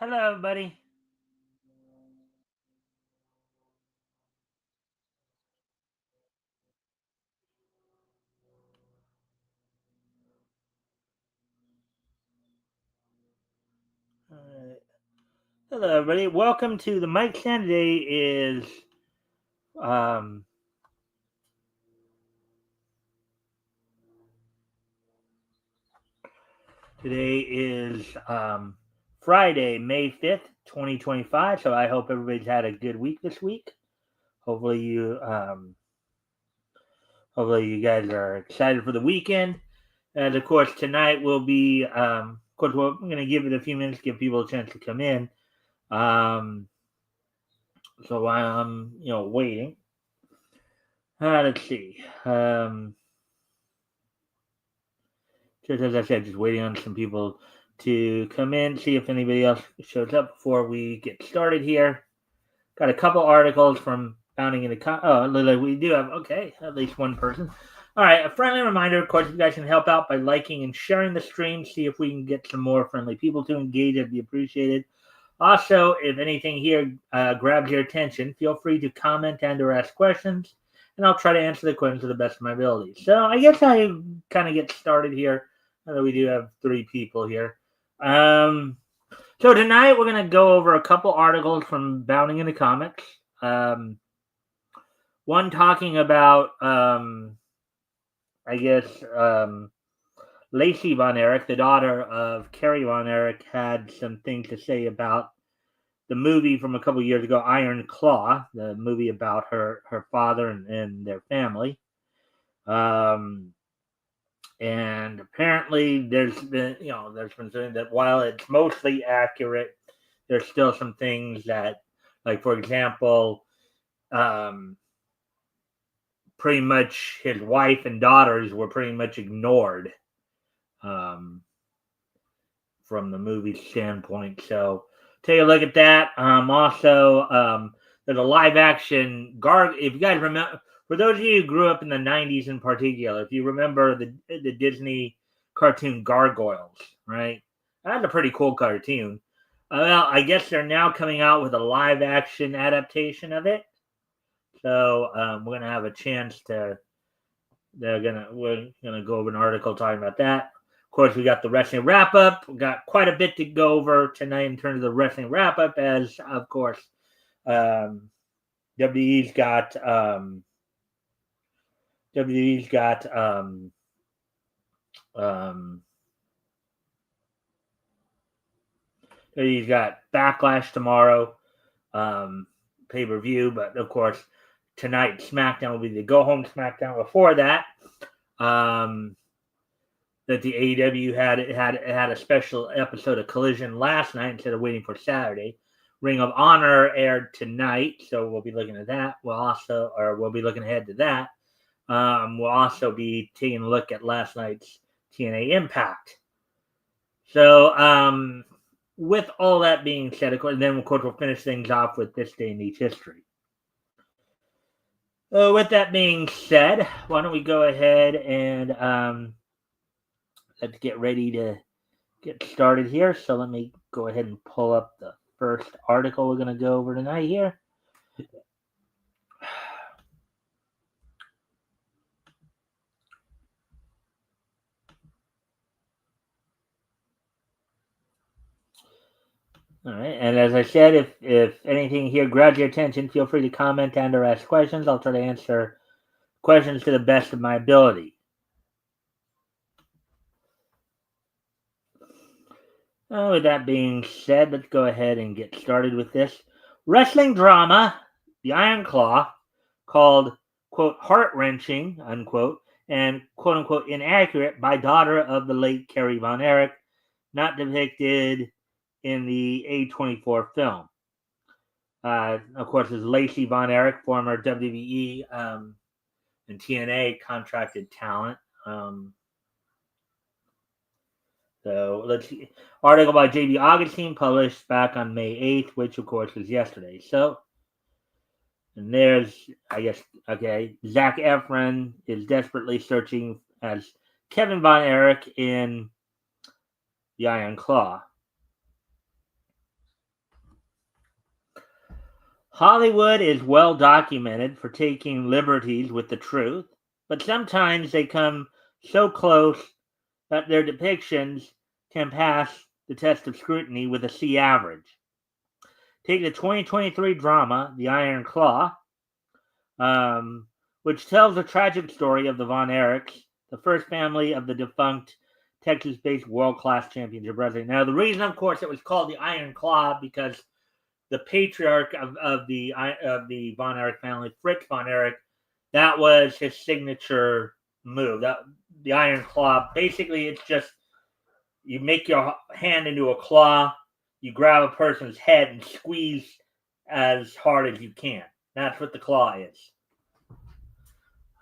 Hello, buddy. Uh, Hello, everybody. Welcome to the Mikestand. Um, today is Friday, May 5th, 2025. So I hope everybody's had a good week this week. Hopefully you um, hopefully you guys are excited for the weekend. And of course, tonight will be of course I'm going to give it a few minutes, give people a chance to come in. Um, so I'm waiting. Let's see. Just as I said, just waiting on some people to come in, see if anybody else shows up before we get started here. Got a couple articles from Founding in the we do have at least one person. All right, a friendly reminder, of course, you guys can help out by liking and sharing the stream. See if we can get some more friendly people to engage. It'd be appreciated. Also, if anything here grabs your attention, feel free to comment and/or ask questions, and I'll try to answer the questions to the best of my ability. So I guess I kind of get started here. Although we do have three people here. Um, so tonight we're gonna go over a couple articles from Bounding into Comics. One talking about, I guess, Lacey Von Erich, the daughter of Carrie Von Erich, had some things to say about the movie from a couple years ago, Iron Claw, the movie about her father and their family. Um, and apparently there's been something that while it's mostly accurate, there's still some things that, like for example, um, pretty much his wife and daughters were pretty much ignored um, from the movie standpoint. So take a look at that. Also, there's a live action If you guys remember, for those of you who grew up in the '90s in particular, if you remember the Disney cartoon Gargoyles, right? That's a pretty cool cartoon. Well, I guess they're now coming out with a live action adaptation of it. So we're gonna have a chance to. We're gonna go over an article talking about that. Of course, we got the wrestling wrap up. We got quite a bit to go over tonight in terms of the wrestling wrap up, as of course, um, WWE's got WWE's got um, WWE's got Backlash tomorrow, pay per view, but of course tonight SmackDown will be the go home SmackDown. Before that, um, that the AEW had a special episode of Collision last night instead of waiting for Saturday. Ring of Honor aired tonight, so we'll be looking at that. We'll be looking ahead to that. We'll also be taking a look at last night's TNA Impact. So, with all that being said, of course, then of course we'll finish things off with this day in each history. With that being said, why don't we go ahead and let's get ready to get started here. So let me go ahead and pull up the first article we're going to go over tonight here. All right, and as I said, if anything here grabs your attention, feel free to comment and/or ask questions. I'll try to answer questions to the best of my ability. With that being said, let's go ahead and get started with this wrestling drama, The Iron Claw, called quote heart wrenching unquote and quote unquote inaccurate by daughter of the late Carrie Von Erich, not depicted in the A24 film. Of course, is Lacey Von Erich, former WWE and TNA contracted talent. So let's see. Article by J.B. Augustine published back on May 8th, which of course was yesterday. So, and there's, I guess, Zac Efron is desperately searching as Kevin Von Erich in The Iron Claw. Hollywood is well documented for taking liberties with the truth, but sometimes they come so close that their depictions can pass the test of scrutiny with a C average. Take the 2023 drama, The Iron Claw, um, which tells the tragic story of the Von Erichs, the first family of the defunct Texas-based world-class championship wrestling. Now, the reason, of course, it was called the Iron Claw because the patriarch of the Von Erich family, Fritz Von Erich, that was his signature move. That the Iron Claw. Basically, it's just you make your hand into a claw, you grab a person's head and squeeze as hard as you can. That's what the claw is.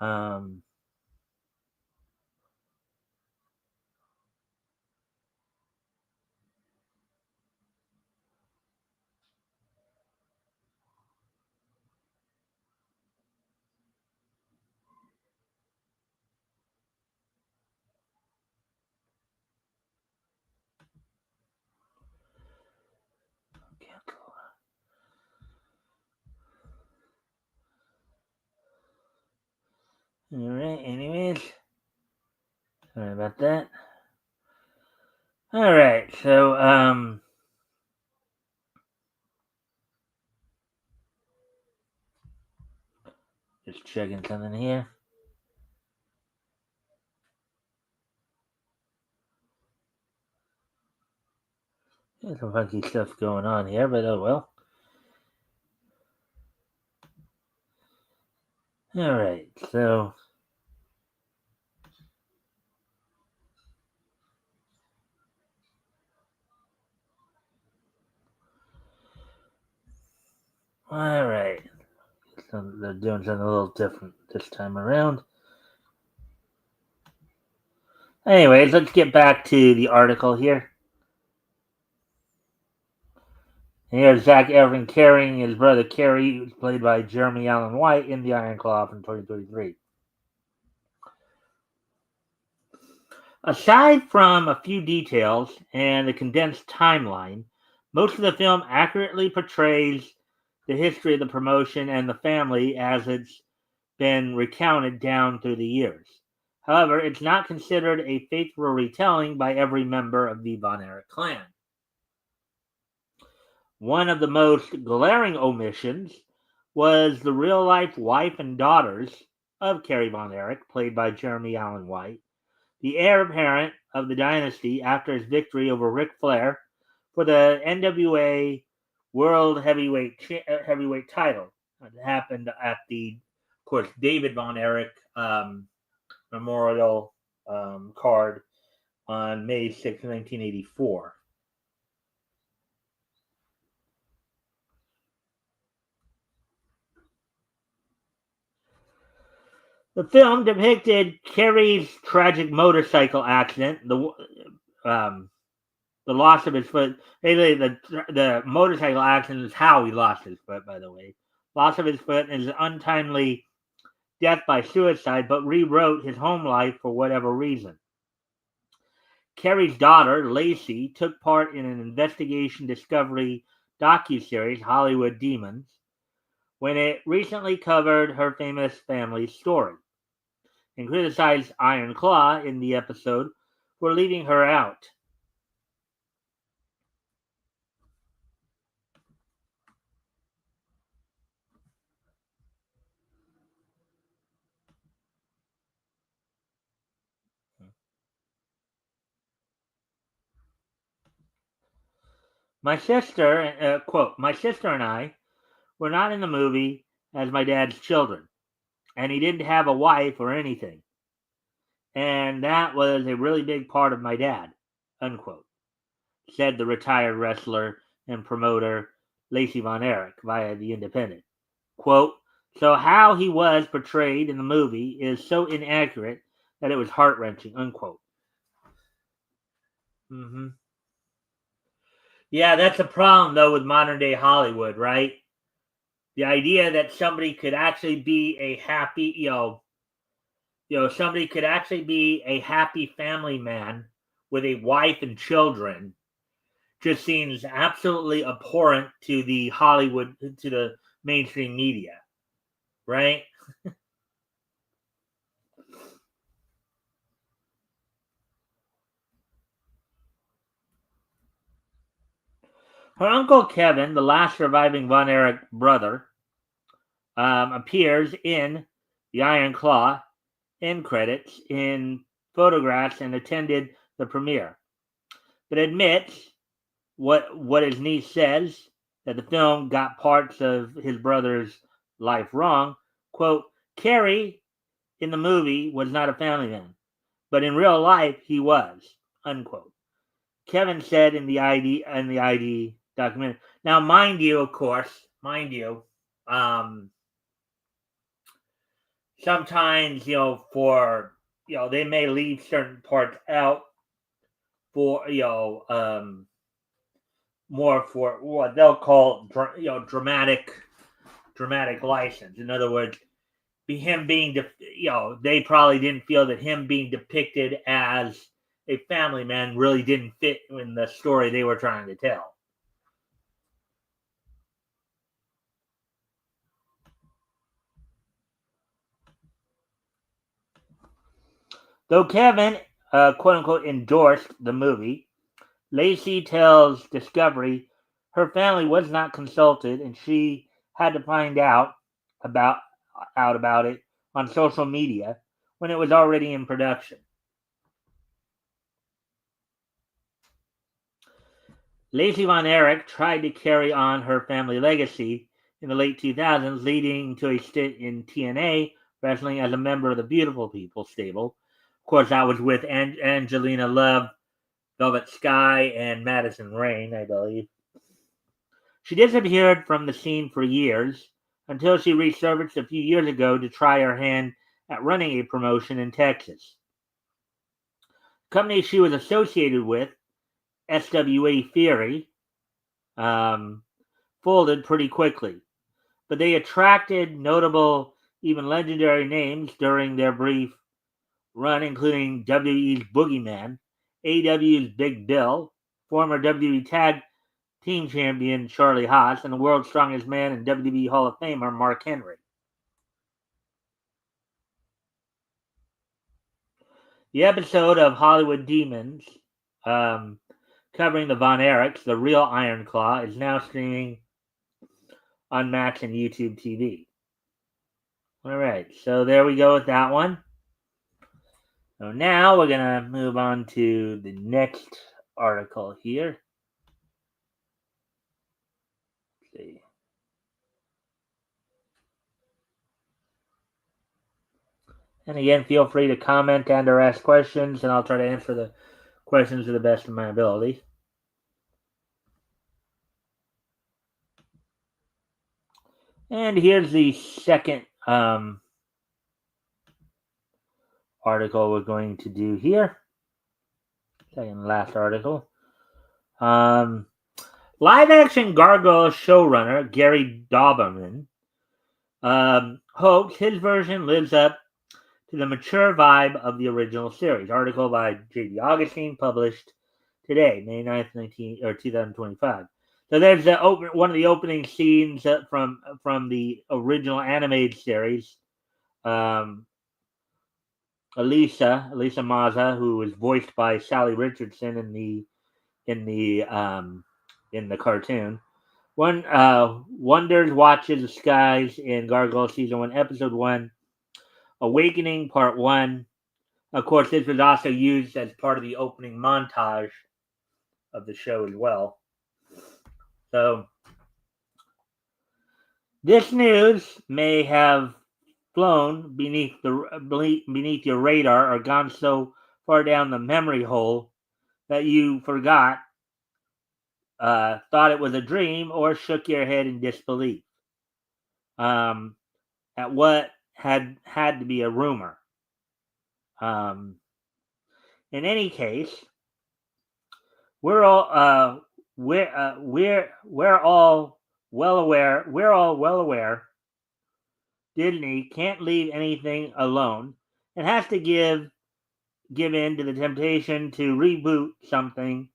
Um, all right. Anyways, sorry about that. All right. So, just checking something here. There's some funky stuff going on here, but oh well. All right. So, all right. So they're doing something a little different this time around. Anyways, let's get back to the article here. Here's Zach Efron carrying his brother Kerry, who's played by Jeremy Allen White in The Iron Claw from 2023. Aside from a few details and the condensed timeline, most of the film accurately portrays the history of the promotion and the family as it's been recounted down through the years. However, it's not considered a faithful retelling by every member of the Von Erich clan. One of the most glaring omissions was the real-life wife and daughters of Kerry Von Erich, played by Jeremy Allen White, the heir apparent of the dynasty after his victory over Ric Flair for the NWA World Heavyweight title. It happened at the, of course, David Von Erich Memorial card on May 6, 1984. The film depicted Kerry's tragic motorcycle accident, the loss of his foot. Basically, the motorcycle accident is how he lost his foot, by the way. Loss of his foot and his untimely death by suicide, but rewrote his home life for whatever reason. Kerry's daughter, Lacey, took part in an investigation discovery docuseries, Hollywood Demons, when it recently covered her famous family's story, and criticized Iron Claw in the episode for leaving her out. My sister, quote, my sister and I were not in the movie as my dad's children, and he didn't have a wife or anything. And that was a really big part of my dad, unquote, said the retired wrestler and promoter Lacey Von Erich via The Independent. Quote, so how he was portrayed in the movie is so inaccurate that it was heart-wrenching, unquote. Mm-hmm. Yeah, that's a problem, though, with modern-day Hollywood, right? The idea that somebody could actually be a happy, somebody could actually be a happy family man with a wife and children just seems absolutely abhorrent to the mainstream media, right? Her uncle Kevin, the last surviving Von Erich brother, appears in the Iron Claw end credits in photographs and attended the premiere, but admits what his niece says, that the film got parts of his brother's life wrong. Quote, Carrie in the movie was not a family man, but in real life he was, unquote. Kevin said in the ID documentary. Now, mind you, of course, um, sometimes for they may leave certain parts out for more for what they'll call dramatic license. In other words, him being they probably didn't feel that him being depicted as a family man really didn't fit in the story they were trying to tell. Though Kevin, quote unquote, endorsed the movie, Lacey tells Discovery her family was not consulted and she had to find about about it on social media when it was already in production. Lacey Von Erich tried to carry on her family legacy in the late 2000s, leading to a stint in TNA wrestling as a member of the Beautiful People stable. Of course, that was with Angelina Love, Velvet Sky, and Madison Rayne, I believe. She disappeared from the scene for years until she resurfaced a few years ago to try her hand at running a promotion in Texas. The company she was associated with, SWA Theory, folded pretty quickly, but they attracted notable, even legendary names during their brief run, including WWE's Boogeyman, AEW's Big Bill, former WWE Tag Team Champion Charlie Haas, and the World's Strongest Man and WWE Hall of Famer Mark Henry. The episode of Hollywood Demons, covering the Von Erichs, the real Iron Claw, is now streaming on Max and YouTube TV. All right, so there we go with that one. So now we're going to move on to the next article here. Let's see. And again, feel free to comment and or ask questions, and I'll try to answer the questions to the best of my ability. And here's the second article we're going to do here. Second last article. Live action Gargoyle showrunner Gary Dauberman hopes his version lives up to the mature vibe of the original series. Article by J.D. Augustine, published today, May 9th, 2025. So there's one of the opening scenes from the original animated series. Elisa Maza, who was voiced by Sally Richardson in the cartoon. Wonders watches the skies in Gargoyle Season 1, Episode 1, Awakening Part 1. Of course, this was also used as part of the opening montage of the show as well. So, this news may have flown beneath your radar or gone so far down the memory hole that you forgot, thought it was a dream, or shook your head in disbelief at what had to be a rumor. In any case, we're all well aware Disney can't leave anything alone and has to give in to the temptation to reboot something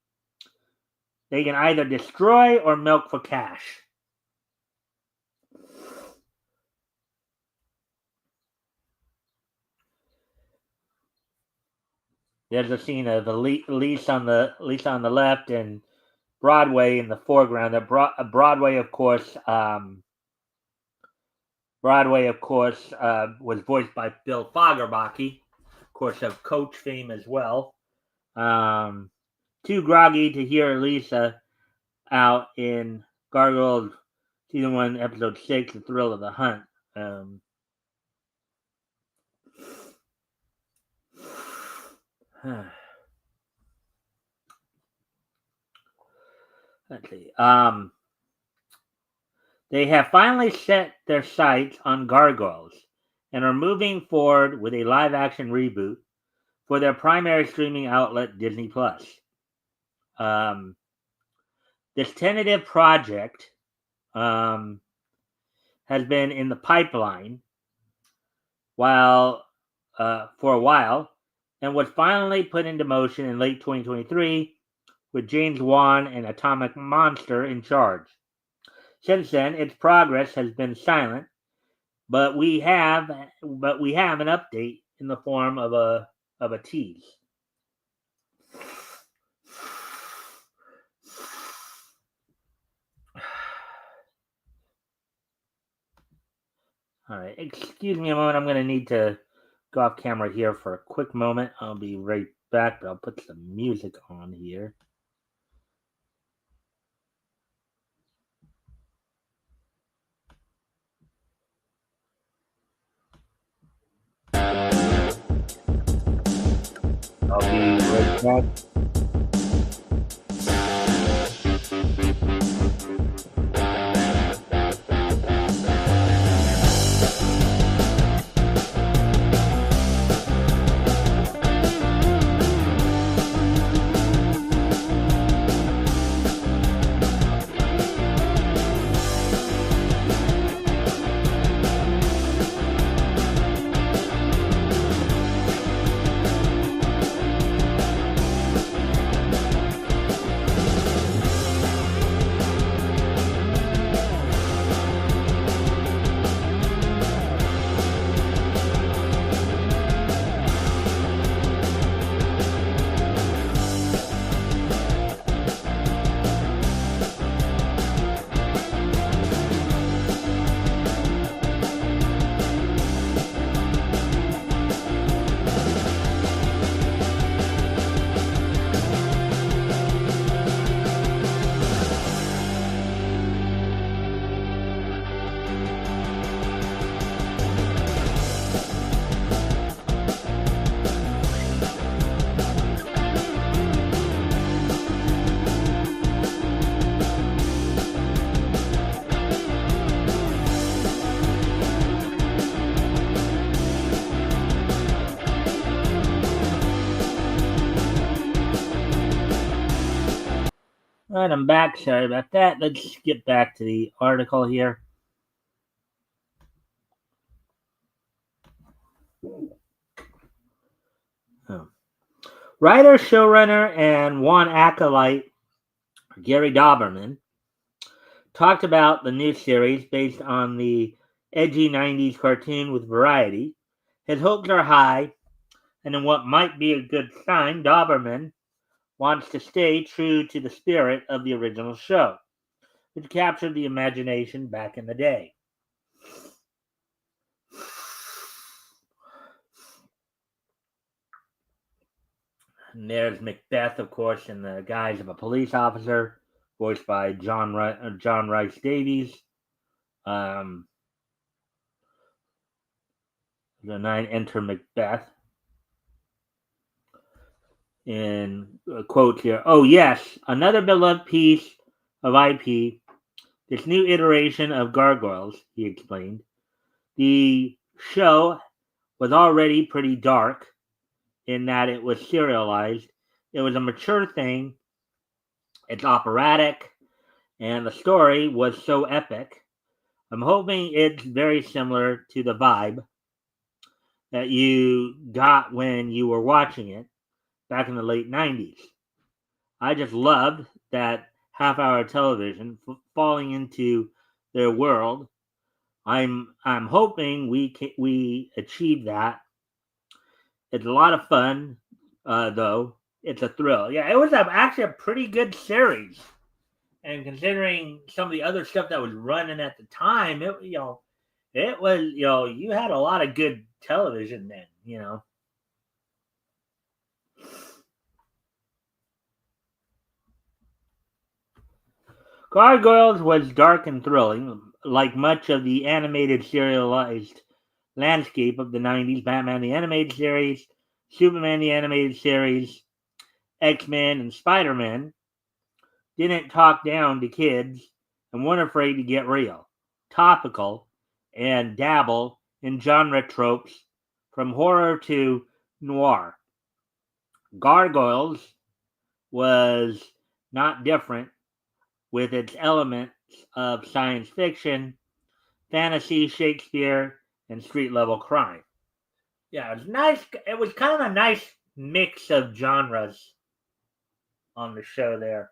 they can either destroy or milk for cash. there's a scene of Elise on the left and Broadway in the foreground. Broadway, of course, was voiced by Bill Fagerbakke, of course, of Coach fame as well. Too groggy to hear Lisa out in Gargoyles Season 1, Episode 6, The Thrill of the Hunt. Let's see. They have finally set their sights on Gargoyles and are moving forward with a live-action reboot for their primary streaming outlet, Disney+. This tentative project has been in the pipeline for a while and was finally put into motion in late 2023 with James Wan and Atomic Monster in charge. Since then, its progress has been silent, but we have an update in the form of a tease. All right, excuse me a moment. I'm going to need to go off camera here for a quick moment. I'll be right back, but I'll put some music on here. I'll be right back. All right, I'm back. Sorry about that. Let's get back to the article here. Writer, showrunner, and one acolyte, Gary Dauberman, talked about the new series based on the edgy 90s cartoon with Variety. His hopes are high, and in what might be a good sign, Dauberman wants to stay true to the spirit of the original show, which captured the imagination back in the day. And there's Macbeth, of course, in the guise of a police officer, voiced by John Rhys Davies. The 9 enter Macbeth. In quote here, "Oh yes, another beloved piece of IP, this new iteration of Gargoyles," he explained. "The show was already pretty dark in that it was serialized. It was a mature thing. It's operatic, and the story was so epic. I'm hoping it's very similar to the vibe that you got when you were watching it back in the late 90s. I just loved that half-hour television falling into their world. I'm hoping we achieve that. It's a lot of fun. though. It's a thrill. Yeah, it was actually a pretty good series. And considering some of the other stuff that was running at the time, it was, you had a lot of good television then. Gargoyles was dark and thrilling, like much of the animated serialized landscape of the 90s. Batman the Animated Series, Superman the Animated Series, X-Men, and Spider-Man didn't talk down to kids and weren't afraid to get real, topical, and dabble in genre tropes from horror to noir. Gargoyles was not different, with its elements of science fiction, fantasy, Shakespeare, and street level crime. Yeah, it was nice. It was kind of a nice mix of genres on the show there.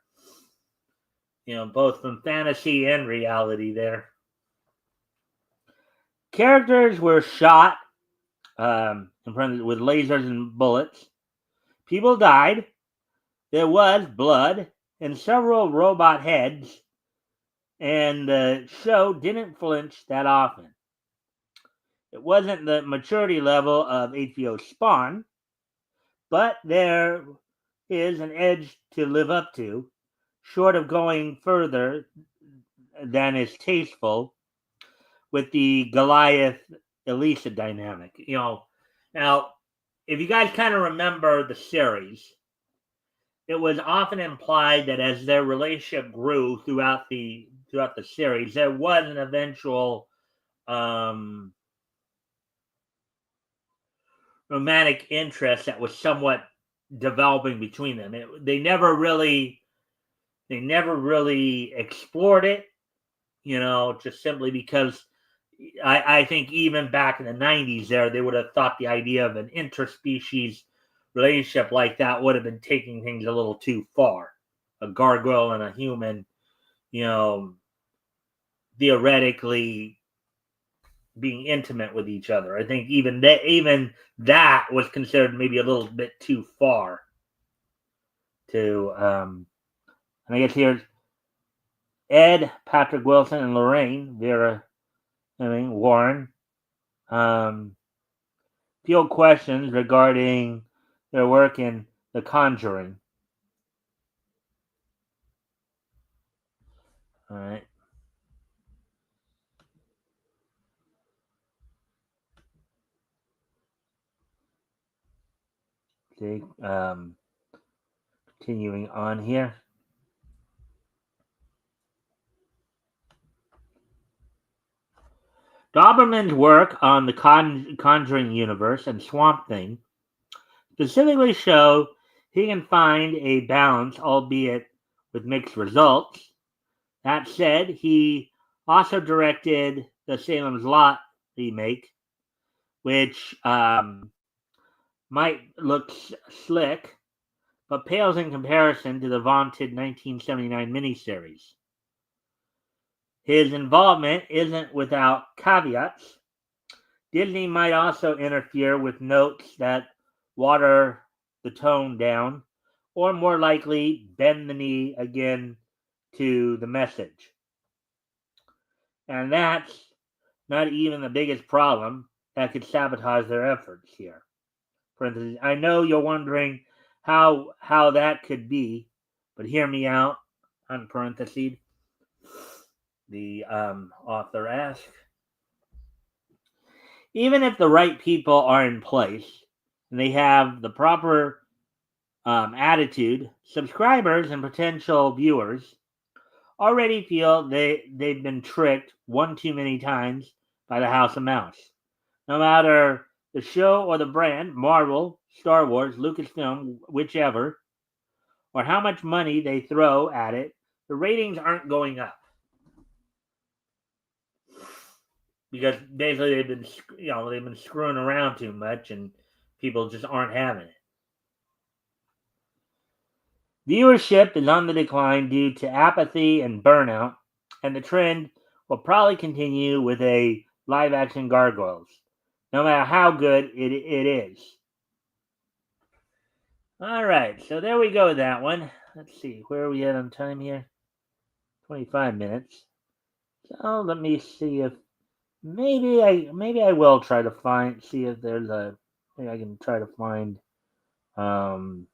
Both from fantasy and reality there. Characters were shot with lasers and bullets. People died. There was blood and several robot heads, and the show didn't flinch that often. It wasn't the maturity level of HBO Spawn, but there is an edge to live up to, short of going further than is tasteful with the Goliath Elisa dynamic. Now, if you guys kind of remember the series, it was often implied that as their relationship grew throughout the series, there was an eventual romantic interest that was somewhat developing between them. They never really explored it, just simply because I think even back in the 90s they would have thought the idea of an interspecies relationship like that would have been taking things a little too far. A gargoyle and a human, theoretically being intimate with each other. I think even that was considered maybe a little bit too far to and I guess here's Ed, Patrick Wilson, and Lorraine, Warren, field questions regarding their work in The Conjuring. All right. Okay. Continuing on here. Doberman's work on the Conjuring universe and Swamp Thing specifically show he can find a balance, albeit with mixed results. That said, he also directed the Salem's Lot remake, which might look slick, but pales in comparison to the vaunted 1979 miniseries. His involvement isn't without caveats. Disney might also interfere with notes that water the tone down, or more likely, bend the knee again to the message. And that's not even the biggest problem that could sabotage their efforts here. For instance, I know you're wondering how that could be, but hear me out. On parentheses, the author asks, even if the right people are in place and they have the proper attitude, subscribers and potential viewers already feel they've been tricked one too many times by the House of Mouse. No matter the show or the brand, Marvel, Star Wars, Lucasfilm, whichever, or how much money they throw at it, the ratings aren't going up. Because basically they've been screwing around too much and people just aren't having it. Viewership is on the decline due to apathy and burnout, and the trend will probably continue with a live-action Gargoyles, no matter how good it is. All right, so there we go with that one. Let's see, where are we at on time here? 25 minutes. So let me see if maybe I will try to see if there's a maybe I can try to find um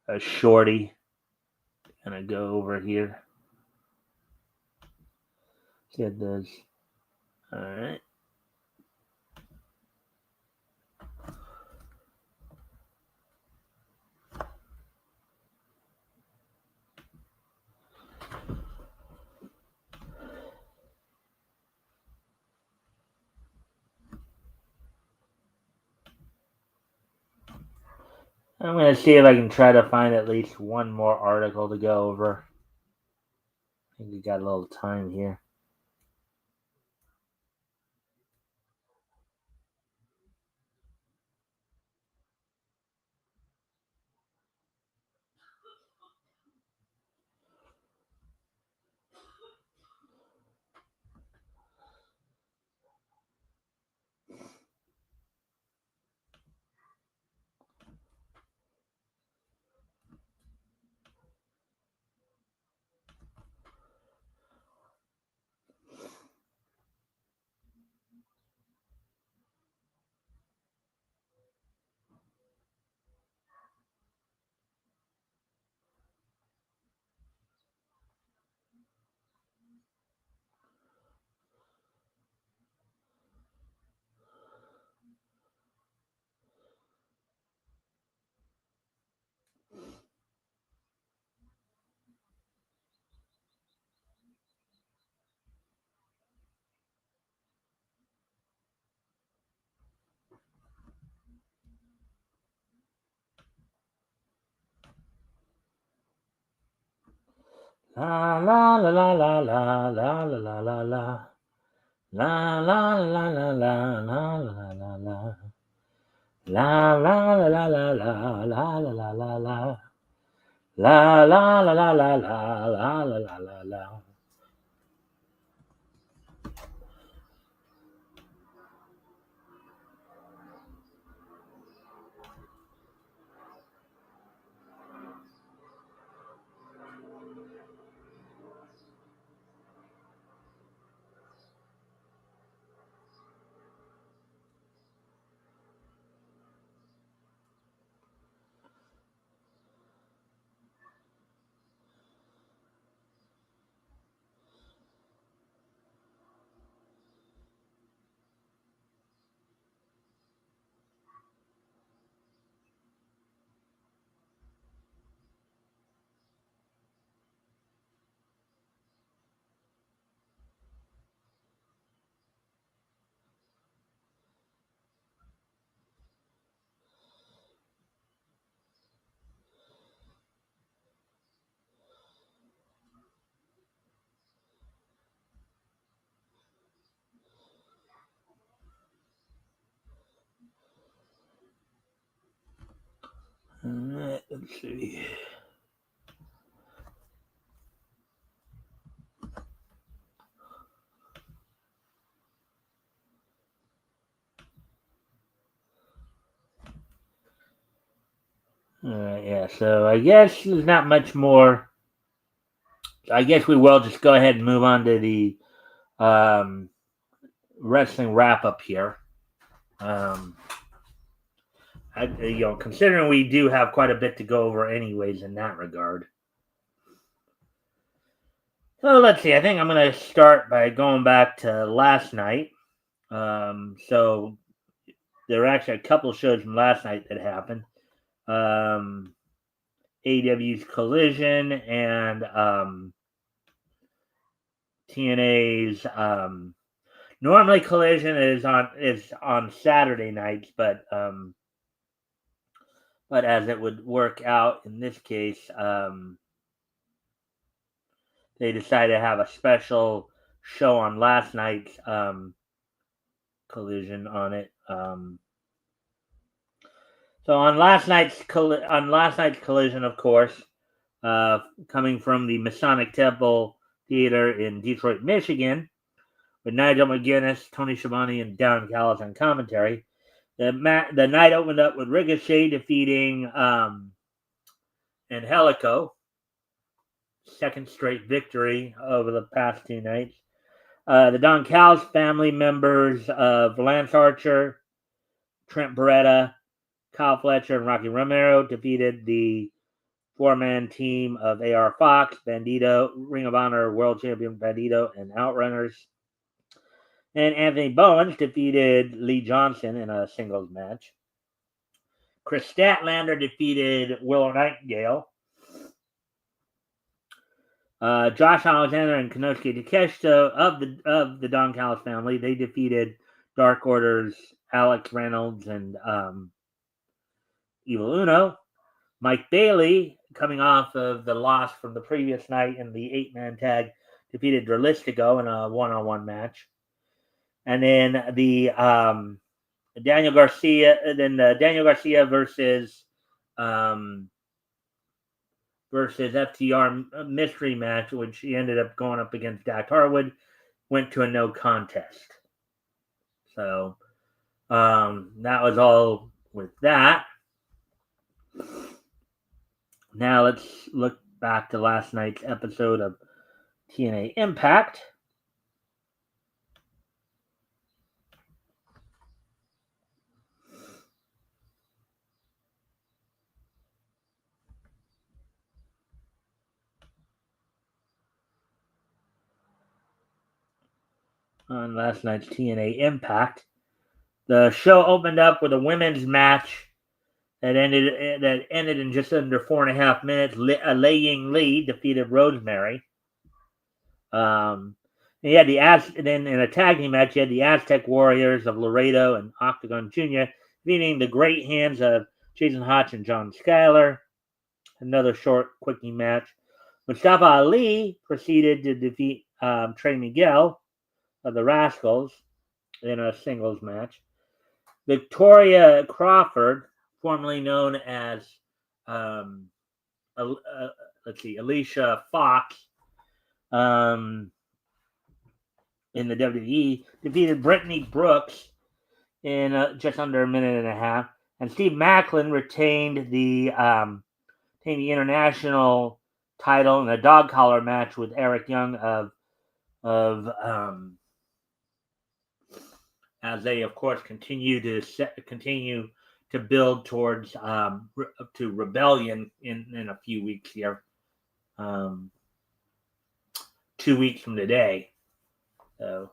a shorty. Gonna go over here. See if there's all right. I'm gonna see if I can try to find at least one more article to go over. I think we got a little time here. La la la la la la la la la la. La la la la la la la la la. La la la la la la la la la la la. La la la la la la la la la la la. All right, let's see. All right, yeah. So I guess there's not much more. I guess we will just go ahead and move on to the um, wrestling wrap up here. Um, considering we do have quite a bit to go over, anyways, in that regard. So let's see. I think I'm going to start by going back to last night. So there were actually a couple shows from last night that happened. AW's Collision and TNA's. Normally Collision is on Saturday nights, but as it would work out in this case, they decided to have a special show on last night's Collision on it. So on last night's Collision, of course, coming from the Masonic Temple Theater in Detroit, Michigan, with Nigel McGuinness, Tony Schiavone, and Darren Callis on commentary. The night opened up with Ricochet defeating Angelico. Second straight victory over the past 2 nights. The Don Callis family members of Lance Archer, Trent Beretta, Kyle Fletcher, and Rocky Romero defeated the 4-man team of AR Fox, Bandito, Ring of Honor World Champion Bandito, and Outrunners. And Anthony Bowens defeated Lee Johnson in a singles match. Chris Statlander defeated Willow Nightingale. Josh Alexander and Konosuke Takeshita of the Don Callis family, they defeated Dark Order's Alex Reynolds and Evil Uno. Mike Bailey, coming off of the loss from the previous night in the 8-man tag, defeated Dralistico in a one-on-one match. And then the Daniel Garcia versus FTR mystery match, which he ended up going up against Dax Harwood, went to a no contest. So that was all with that. Now let's look back to last night's episode of TNA Impact. On last night's TNA Impact, the show opened up with a women's match that ended in just under 4.5 minutes. Lei Ying Lee defeated Rosemary. You had then in a tag team match, you had the Aztec Warriors of Laredo and Octagon Jr. defeating the great hands of Jason Hotch and John Schuyler. Another short, quickie match. Mustafa Ali proceeded to defeat Trey Miguel of the Rascals in a singles match. Victoria Crawford, formerly known as Alicia Fox, in the WWE, defeated Brittany Brooks in just under a minute and a half. And Steve Macklin retained the international title in a dog collar match with Eric Young as they, of course, continue to build towards to Rebellion in a few weeks here, 2 weeks from today. So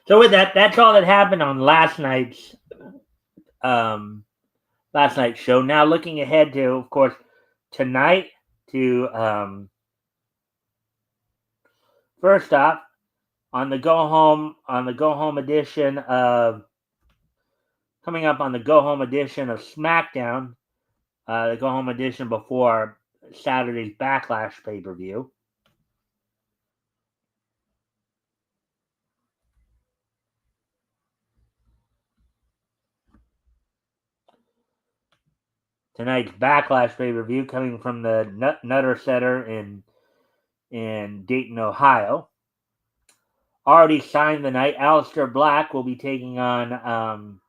with that, that's all that happened on last night's show. Now looking ahead to, of course, tonight to first off, on the go home edition of SmackDown, the go home edition before Saturday's Backlash pay-per-view. Tonight's Backlash pay-per-view coming from the Nutter Center in Dayton, Ohio. Already signed the night, Aleister Black will be taking on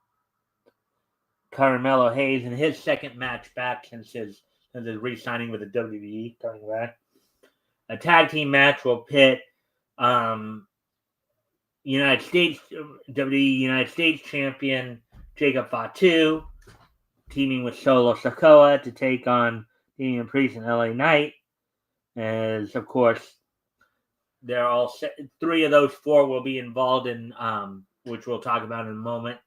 Carmelo Hayes in his second match back since his re-signing with the WWE, coming back. A tag team match will pit WWE United States champion Jacob Fatu teaming with Solo Sikoa to take on Damian Priest and LA Knight. As, of course, they're all three of those four will be involved in, which we'll talk about in a moment,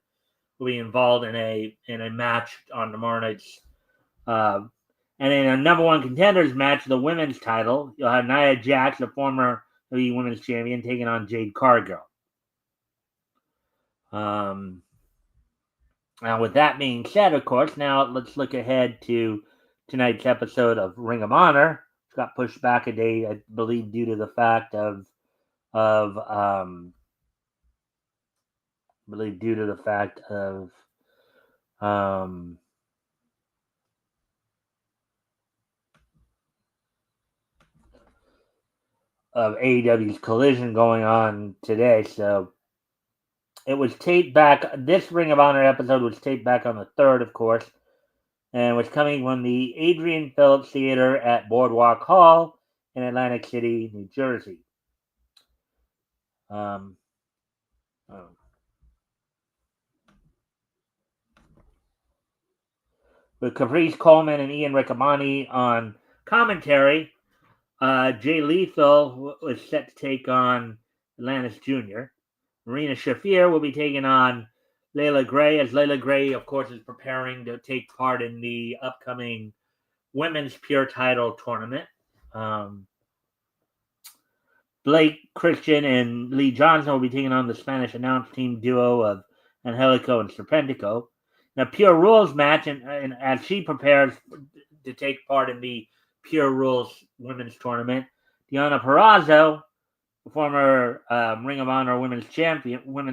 will be involved in a match on tomorrow night's. And in a number one contenders match, the women's title, you'll have Nia Jax, the former WWE Women's Champion, taking on Jade Cargill. Now, with that being said, of course, now let's look ahead to tonight's episode of Ring of Honor. It's got pushed back a day, I believe, due to the fact of AEW's Collision going on today. So It was taped back. This Ring of Honor episode was taped back on the 3rd, of course, and was coming from the Adrian Phillips Theater at Boardwalk Hall in Atlantic City, New Jersey. Um, oh. With Caprice Coleman and Ian Riccaboni on commentary, Jay Lethal was set to take on Atlantis Jr. Marina Shafir will be taking on Layla Gray, as Layla Gray, of course, is preparing to take part in the upcoming Women's Pure Title tournament. Blake Christian and Lee Johnson will be taking on the Spanish announce team duo of Angelico and Serpentico. Now, Pure Rules match, and as she prepares to take part in the Pure Rules Women's Tournament, Deonna Purrazzo, former Ring of Honor Women's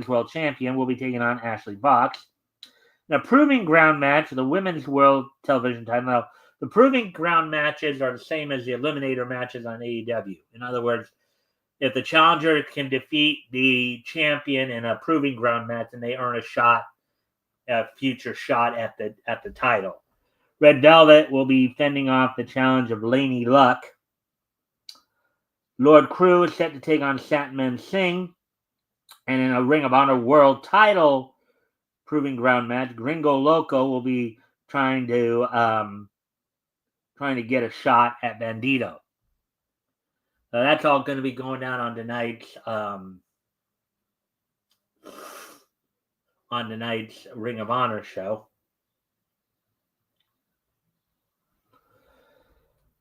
World Champion, will be taking on Ashley Vox. Now, Proving Ground match, the Women's World Television title. Now, the Proving Ground matches are the same as the Eliminator matches on AEW. In other words, if the challenger can defeat the champion in a Proving Ground match, then they earn a future shot at the title. Red Velvet will be fending off the challenge of Laney Luck. Lord Crew is set to take on Satman Singh. And in a Ring of Honor World Title Proving Ground match, Gringo Loco will be trying to get a shot at Bandito. So that's all going to be going down on tonight's Ring of Honor show.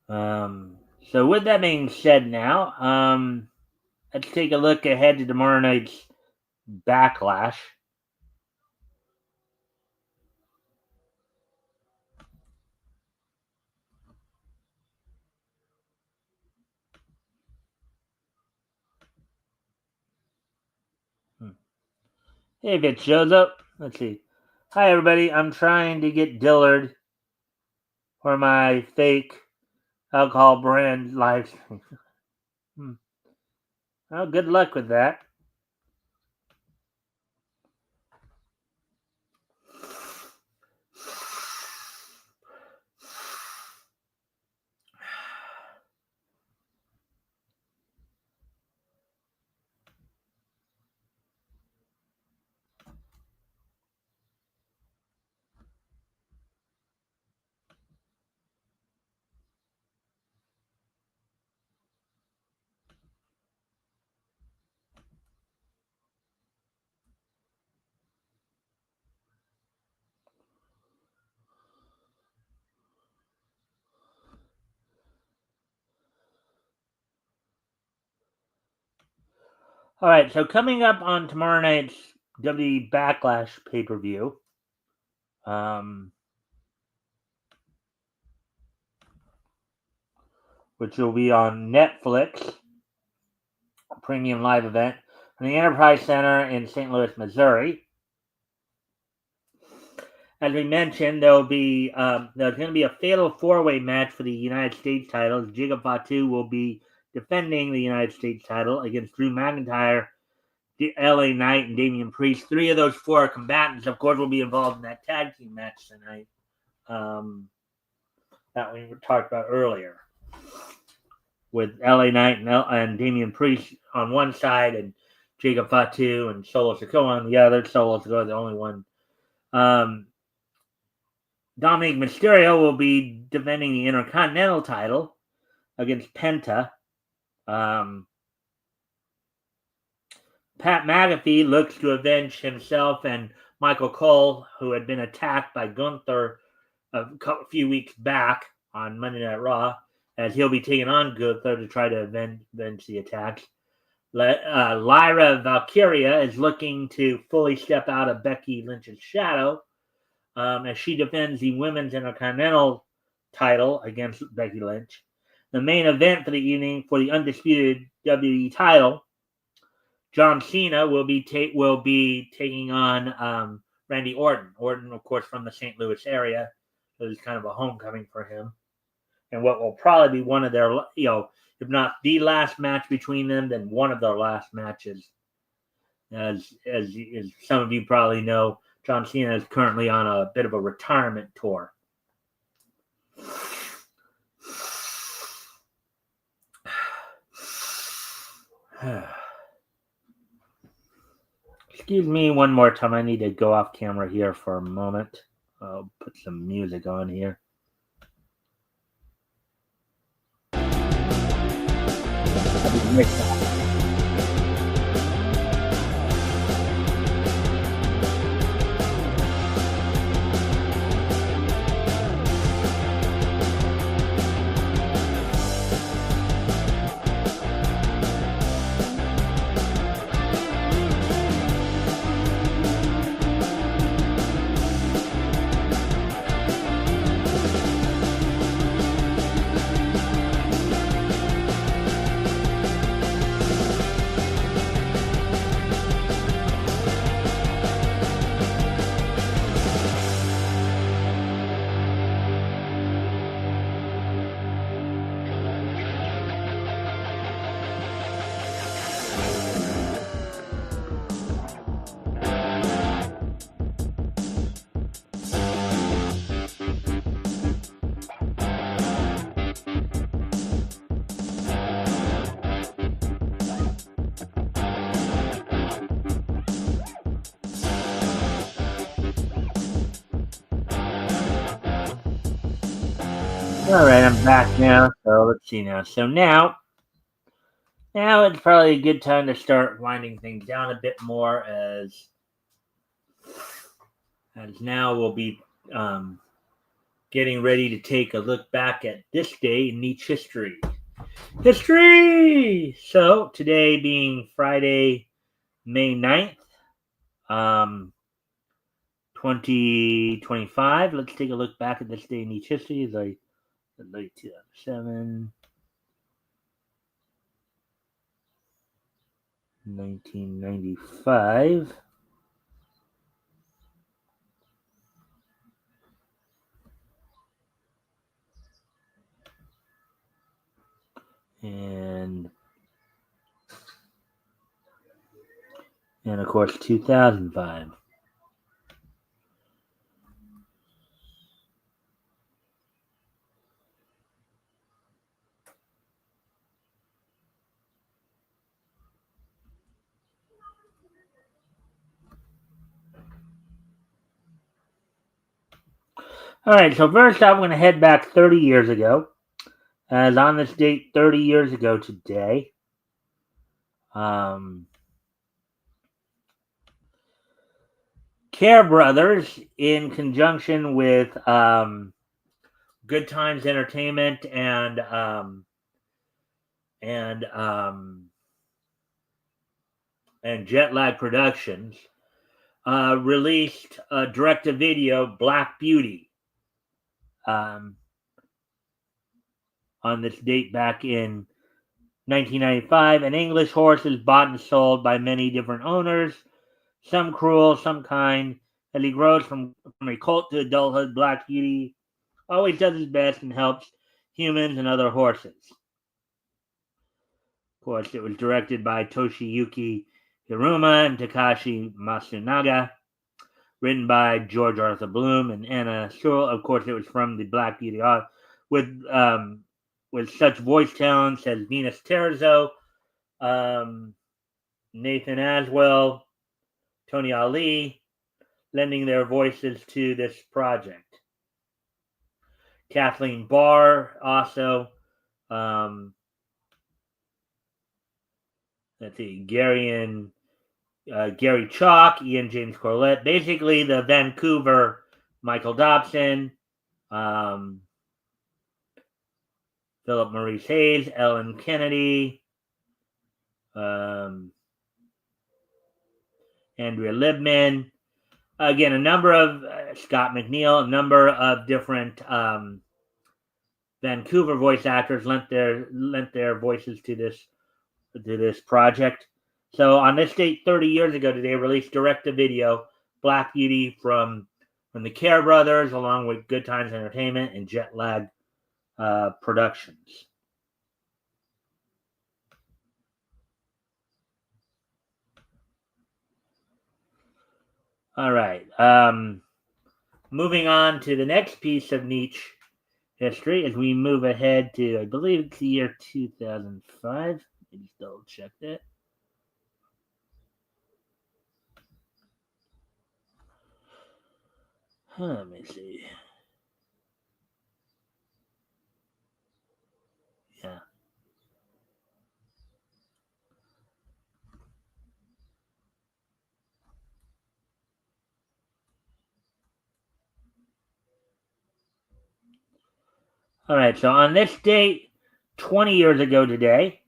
So with that being said, now let's take a look ahead to tomorrow night's Backlash. Hey, if it shows up, let's see. Hi, everybody. I'm trying to get Dillard for my fake alcohol brand live stream. Well, good luck with that. All right, so coming up on tomorrow night's WWE Backlash pay-per-view, which will be on Netflix, a premium live event, in the Enterprise Center in St. Louis, Missouri. As we mentioned, there's going to be a fatal four-way match for the United States title. Giga Fatu will be defending the United States title against Drew McIntyre, LA Knight, and Damian Priest. Three of those four combatants, of course, will be involved in that tag team match tonight that we talked about earlier, with LA Knight and Damian Priest on one side and Giga Fatu and Solo Sikoa on the other. Solo Sikoa the only one. Dominic Mysterio will be defending the Intercontinental title against Penta. Pat McAfee looks to avenge himself and Michael Cole, who had been attacked by Gunther a few weeks back on Monday Night Raw, as he'll be taking on Gunther to try to avenge the attacks. Lyra Valkyria is looking to fully step out of Becky Lynch's shadow as she defends the Women's Intercontinental title against Becky Lynch. The main event for the evening for the undisputed WWE title, John Cena will be taking on Randy Orton. Orton, of course, from the St. Louis area, so it's kind of a homecoming for him. And what will probably be one of their, if not the last match between them, then one of their last matches As some of you probably know, John Cena is currently on a bit of a retirement tour. Excuse me one more time. I need to go off camera here for a moment. I'll put some music on here. All right, I'm back now. So let's see now. So now it's probably a good time to start winding things down a bit more, as now we'll be getting ready to take a look back at this day in Nietzsche history. So today being Friday, May 9th, 2025. Let's take a look back at this day in Nietzsche history. It's like late 2007. 1995. And of course 2005. All right, so first I'm going to head back 30 years ago. As on this date, 30 years ago today, Care Brothers, in conjunction with Good Times Entertainment and Jet Lag Productions, released a direct-to-video, Black Beauty, on this date back in 1995. An English horse is bought and sold by many different owners, some cruel, some kind. As he grows from a colt to adulthood, Black Beauty always does his best and helps humans and other horses. Of course, it was directed by Toshiyuki Hiruma and Takashi Masunaga. Written by George Arthur Bloom and Anna Sewell. Of course, it was from the Black Beauty with such voice talents as Venus Terzo, Nathan Aswell, Tony Ali, lending their voices to this project. Kathleen Barr also. Let's see, Gary Chalk, Ian James Corlett. Basically, the Vancouver Michael Dobson, Philip Maurice Hayes, Ellen Kennedy, Andrea Libman. Again, a number of Scott McNeil, a number of different Vancouver voice actors lent their voices to this project. So on this date, 30 years ago today, released direct-to-video Black Beauty from the Care Brothers, along with Good Times Entertainment and Jet Lag Productions. All right. Moving on to the next piece of niche history as we move ahead to, I believe it's the year 2005. Let me just double check that. Let me see. Yeah. All right. So on this date, 20 years ago today,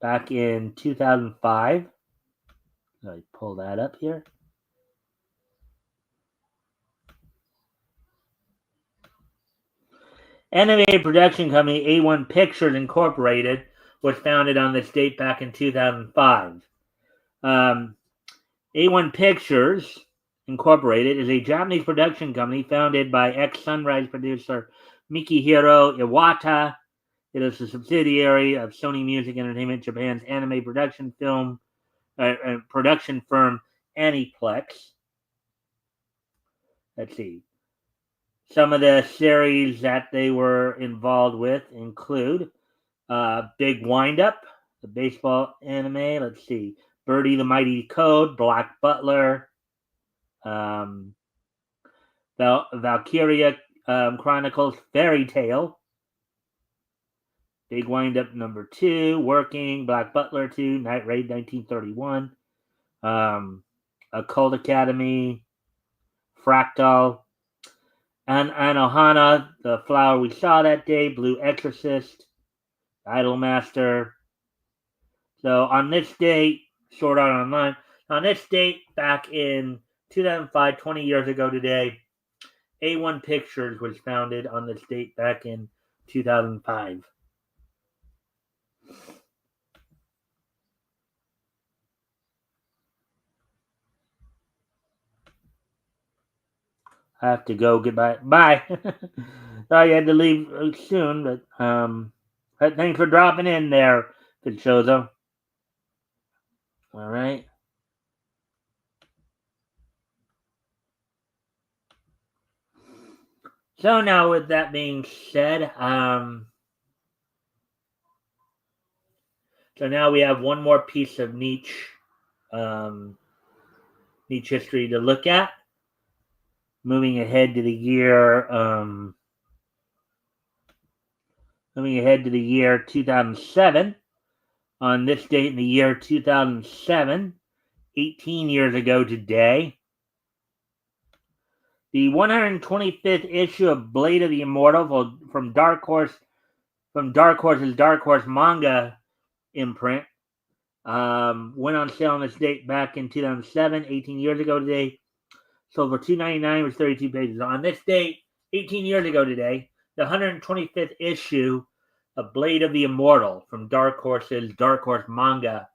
back in 2005, let me pull that up here. Animated production company A1 Pictures Incorporated was founded on this date back in 2005. A1 Pictures Incorporated is a Japanese production company founded by ex-Sunrise producer Mikihiro Iwata. It is a subsidiary of Sony Music Entertainment Japan's anime production firm Aniplex. Let's see. Some of the series that they were involved with include Big Wind Up, the baseball anime. Let's see. Birdie the Mighty Code, Black Butler, um, Valkyria Chronicles, Fairy Tale, Big Wind Up #2, Working, Black Butler 2, Night Raid 1931, Occult Academy, Fractal, and Anohana, The Flower We Saw That Day, Blue Exorcist, Idolmaster. So on this date, Sword Art Online, on this date back in 2005, 20 years ago today, A1 Pictures was founded on this date back in 2005. I have to go. Goodbye. Bye. Sorry, I had to leave soon, but thanks for dropping in there, Pichozo. All right. So now, with that being said, so now we have one more piece of um, niche history to look at. Moving ahead to the year, moving ahead to the year 2007. On this date in the year 2007, 18 years ago today, the 125th issue of Blade of the Immortal from Dark Horse's Dark Horse manga imprint, went on sale on this date back in 2007, 18 years ago today. Sold for $2.99 with 32 pages. On this date, 18 years ago today, the 125th issue of Blade of the Immortal from Dark Horse's Dark Horse manga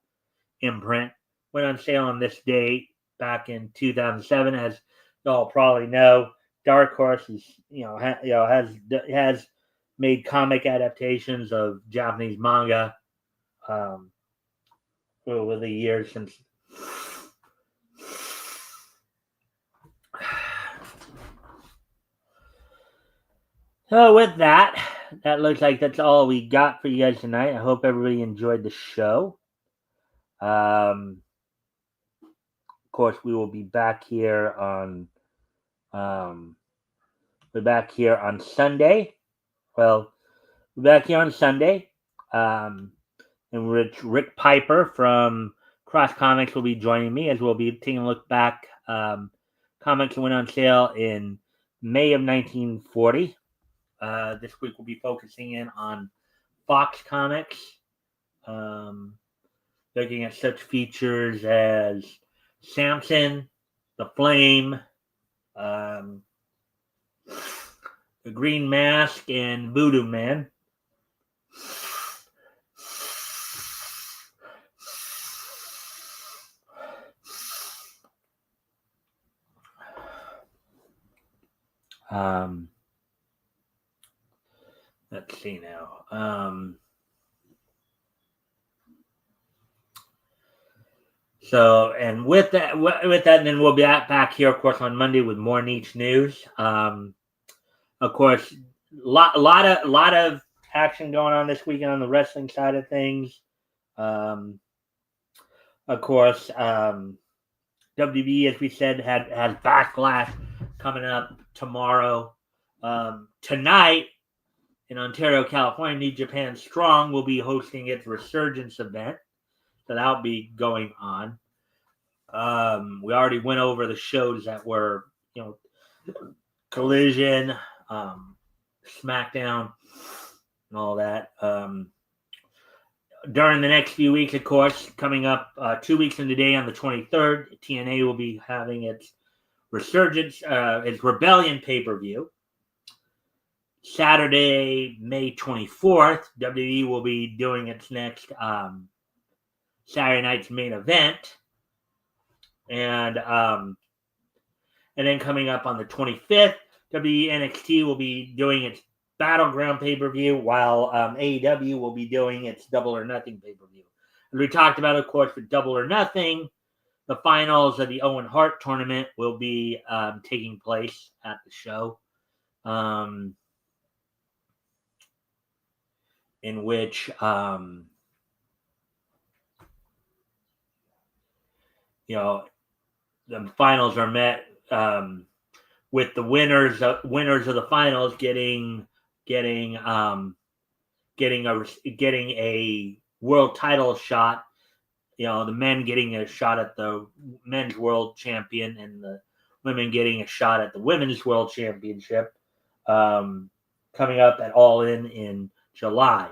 imprint went on sale on this date back in 2007. As y'all probably know, Dark Horse is has made comic adaptations of Japanese manga over the years since. So with that looks like that's all we got for you guys tonight. I hope everybody enjoyed the show. Of course, we will be back here on Sunday. Well, we're back here on Sunday. And Rick Piper from Cross Comics will be joining me as we'll be taking a look back. Comics went on sale in May of 1940. This week we'll be focusing in on Fox Comics, looking at such features as Samson, The Flame, The Green Mask, and Voodoo Man. Let's see now. So, and with that, and then we'll be back here, of course, on Monday with more niche news. Of course, lot of action going on this weekend on the wrestling side of things. Of course, WWE, as we said, has Backlash coming up tomorrow. Tonight in Ontario, California, New Japan Strong will be hosting its Resurgence event, so that'll be going on. We already went over the shows that were, Collision, SmackDown, and all that. During the next few weeks, of course, coming up 2 weeks from today on the 23rd, TNA will be having its Resurgence, its Rebellion pay-per-view. Saturday, May 24th, WWE will be doing its next Saturday night's main event. And then coming up on the 25th, WWE NXT will be doing its Battleground pay-per-view, while AEW will be doing its Double or Nothing pay-per-view. As we talked about, of course, with Double or Nothing, the finals of the Owen Hart tournament will be taking place at the show, in which the finals are met with the winners of the finals getting a world title shot. The men getting a shot at the men's world champion, and the women getting a shot at the women's world championship, coming up at All In July.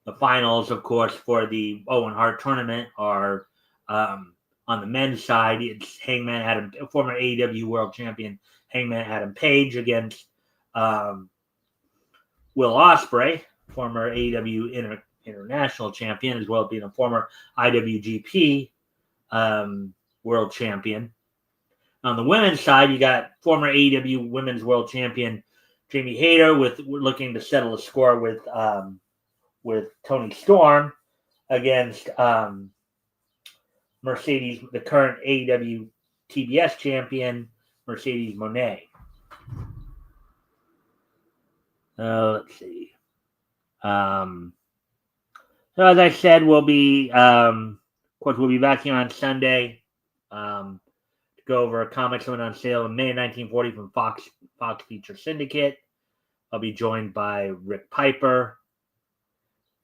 The finals, of course, for the Owen Hart tournament are on the men's side. It's Hangman Adam, former AEW world champion Hangman Adam Page, against Will Ospreay, former AEW international champion, as well as being a former IWGP world champion. On the women's side, you got former AEW women's world champion Jamie Hayter looking to settle a score with Toni Storm against Mercedes, the current AEW TBS champion, Mercedes Moné. Let's see. So as I said, we'll be, of course, we'll be back here on Sunday to go over comics that went on sale in May 1940 from Fox Feature Syndicate. I'll be joined by Rick Piper.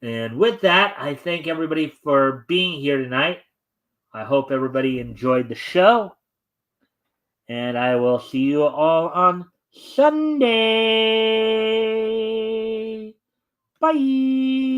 And with that, I thank everybody for being here tonight. I hope everybody enjoyed the show. And I will see you all on Sunday. Bye.